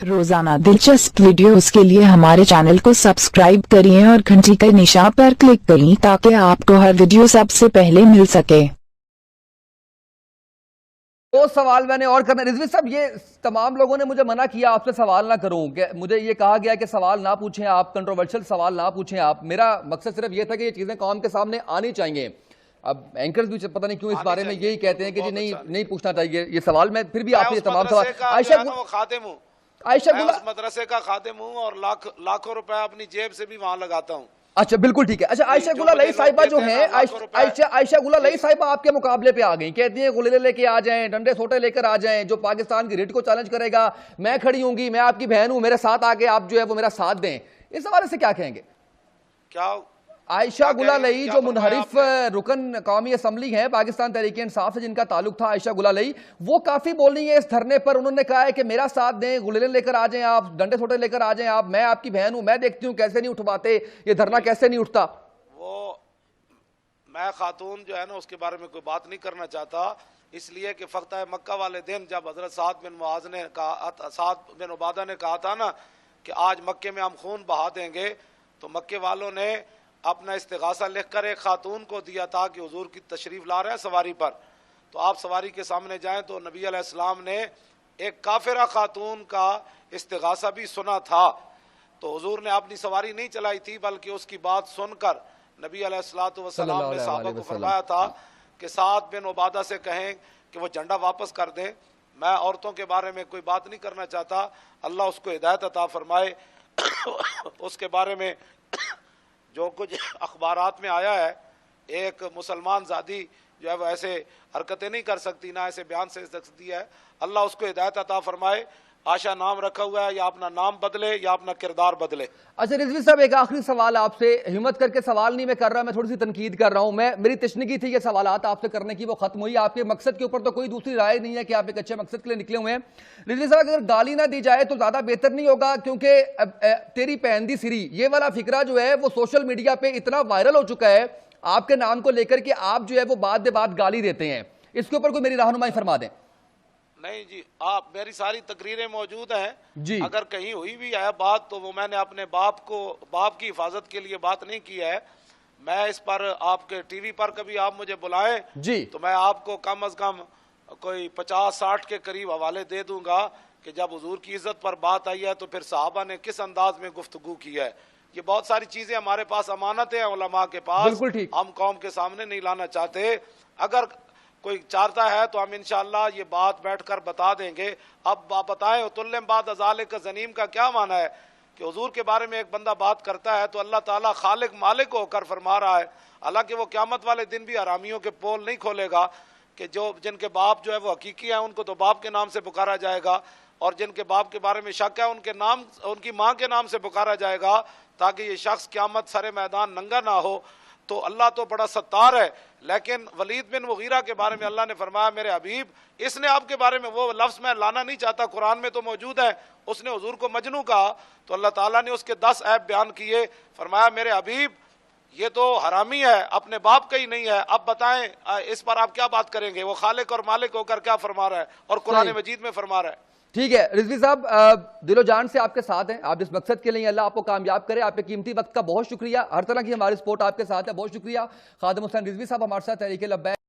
रोजाना दिलचस्प वीडियोस के लिए हमारे चैनल को सब्सक्राइब करिए और घंटी के निशान पर क्लिक करिए ताकि आपको हर वीडियो सबसे पहले मिल सके। वो सवाल मैंने और करना रिजवी साहब, ये तमाम लोगों ने मुझे मना किया आपसे सवाल ना करूं, कि मुझे ये कहा गया कि सवाल ना पूछें आप, कंट्रोवर्शियल सवाल ना पूछें आप। मेरा मकसद सिर्फ ये था कि ये चीजें कौम के सामने आनी चाहिए। अब एंकर्स भी पता नहीं क्यों इस बारे में यही कहते हैं कि जी नहीं पूछना चाहिए ये सवाल। मैं फिर भी आपसे तमाम सवाल आयशा गुला मदरसे का खादिम हूँ और लाखों रुपए अपनी जेब से भी वहां लगाता हूँ। अच्छा बिल्कुल ठीक है। अच्छा आयशा गुला लई साहिबा जो है, आयशा गुला लई साहिबा आपके मुकाबले पे आ गई, कहती हैं गुलेले लेके आ जाएं, डंडे सोटे लेकर आ जाएं, जो पाकिस्तान की रिट को चैलेंज करेगा मैं खड़ी होंगी, मैं आपकी बहन हूं, मेरे साथ आके आप जो है वो मेरा साथ दें। इस हवाले से क्या कहेंगे? क्या आयशा गुला लई जो मुनहरिफ रुकन कौमी असम्बली है पाकिस्तान तहरीक-ए-इंसाफ से जिनका ताल्लुक था, आयशा गुला लई, वो काफी बोली है इस धरने पर। उन्होंने कहा है कि मेरा साथ दें, गुलेले लेकर आ जाएं आप, डंडे छोटे लेकर आ जाएं आप, मैं आपकी बहन हूं, मैं देखती हूं कैसे नहीं उठवाते, ये धरना कैसे नहीं उठता। वो मैं खातून जो है ना उसके बारे में कोई बात नहीं करना चाहता, इसलिए कि फख्ता मक्का वाले दिन जब हजरत साद बिन उबादा ने कहा था ना कि आज मक्के में हम खून बहा देंगे, तो मक्के वालों ने अपना इस्तिगासा लिखकर एक खातून को दिया था कि हुजूर की तशरीफ ला रहे हैं सवारी पर, तो आप सवारी के सामने जाएं। तो नबी अलैहिस्सलाम ने एक काफिरा खातून का इस्तिगासा भी सुना था, तो हुजूर ने अपनी सवारी नहीं चलाई थी, बल्कि उसकी बात सुनकर नबी अलैहिस्सलाम ने सहाबा को फरमाया था कि साद बिन उबादा से कहें कि वो झंडा वापस कर दें। मैं औरतों के बारे में कोई बात नहीं करना चाहता, अल्लाह उसको हिदायत अता फरमाए। उसके बारे में जो कुछ अखबारात में आया है, एक मुसलमान ज़ादी जो है वो ऐसे हरकतें नहीं कर सकती, ना ऐसे बयान से सकती है, अल्लाह उसको हिदायत अता फरमाए। आशा नाम रखा हुआ है, या अपना नाम बदले या अपना किरदार बदले। अच्छा रिजवी साहब, एक आखिरी सवाल आपसे, हिम्मत करके सवाल नहीं मैं कर रहा, मैं थोड़ी सी तनकीद कर रहा हूं। मेरी तशनीकी थी ये सवालात आपसे करने की, वो खत्म हुई। आपके मकसद के ऊपर तो कोई दूसरी राय नहीं है कि आप एक अच्छे मकसद के लिए निकले हुए हैं। रिजवी साहब, अगर गाली ना दी जाए तो ज्यादा बेहतर नहीं होगा? क्योंकि तेरी पैन दी सिरी ये वाला फिक्रा जो है वो सोशल मीडिया पे इतना वायरल हो चुका है आपके नाम को लेकर कि आप जो है वो बात दे बात गाली देते हैं। इसके ऊपर कोई मेरी रहनुमाई फरमा दें। नहीं जी, आप मेरी सारी तकरीरें मौजूद हैं जी, अगर कहीं हुई भी है बात तो वो मैंने अपने बाप की हिफाजत के लिए बात नहीं की है। मैं इस पर आपके टीवी पर कभी आप मुझे बुलाएं जी, तो मैं आपको कम अज कम कोई 50-60 के करीब हवाले दे दूंगा कि जब हुजूर की इज्जत पर बात आई है तो फिर सहाबा ने किस अंदाज में गुफ्तगू की है। ये बहुत सारी चीजें हमारे पास अमानत है उलमा के पास, हम कौम के सामने नहीं लाना चाहते। अगर कोई चाहता है तो हम इंशाअल्लाह ये बात बैठकर बता देंगे। अब बताएं तुल्लम बाद अजाले का जनीम का क्या माना है कि हुजूर के बारे में एक बंदा बात करता है तो अल्लाह ताला खालिक मालिक होकर फरमा रहा है, हालांकि वो क़यामत वाले दिन भी हरामियों के पोल नहीं खोलेगा कि जिनके बाप जो है वो हकीकी है उनको तो बाप के नाम से पुकारा जाएगा, और जिनके बाप के बारे में शक है उनकी माँ के नाम से पुकारा जाएगा, ताकि ये शख्स क़यामत सरे मैदान नंगा ना हो। तो अल्लाह तो बड़ा सत्तार है। लेकिन वलीद बिन मुगीरा के बारे में अल्लाह ने फरमाया मेरे हबीब, इसने आपके बारे में वो लफ्ज़ मैं लाना नहीं चाहता, कुरान में तो मौजूद है, उसने हुजूर को मजनू कहा तो अल्लाह ताला ने उसके 10 ऐब बयान किए, फरमाया मेरे हबीब ये तो हरामी है, अपने बाप का ही नहीं है। अब बताएं इस पर आप क्या बात करेंगे? वो खालिक और मालिक होकर क्या फरमा रहा है और कुरान मजीद में फरमा रहा है। ठीक है रिजवी साहब, दिलो जान से आपके साथ हैं, आप जिस मकसद के लिए अल्लाह आपको कामयाब करे। आपके कीमती वक्त का बहुत शुक्रिया, हर तरह की हमारी सपोर्ट आपके साथ है, बहुत शुक्रिया। खादिम हुसैन रिजवी साहब हमारे साथ तहरीक लब्बैक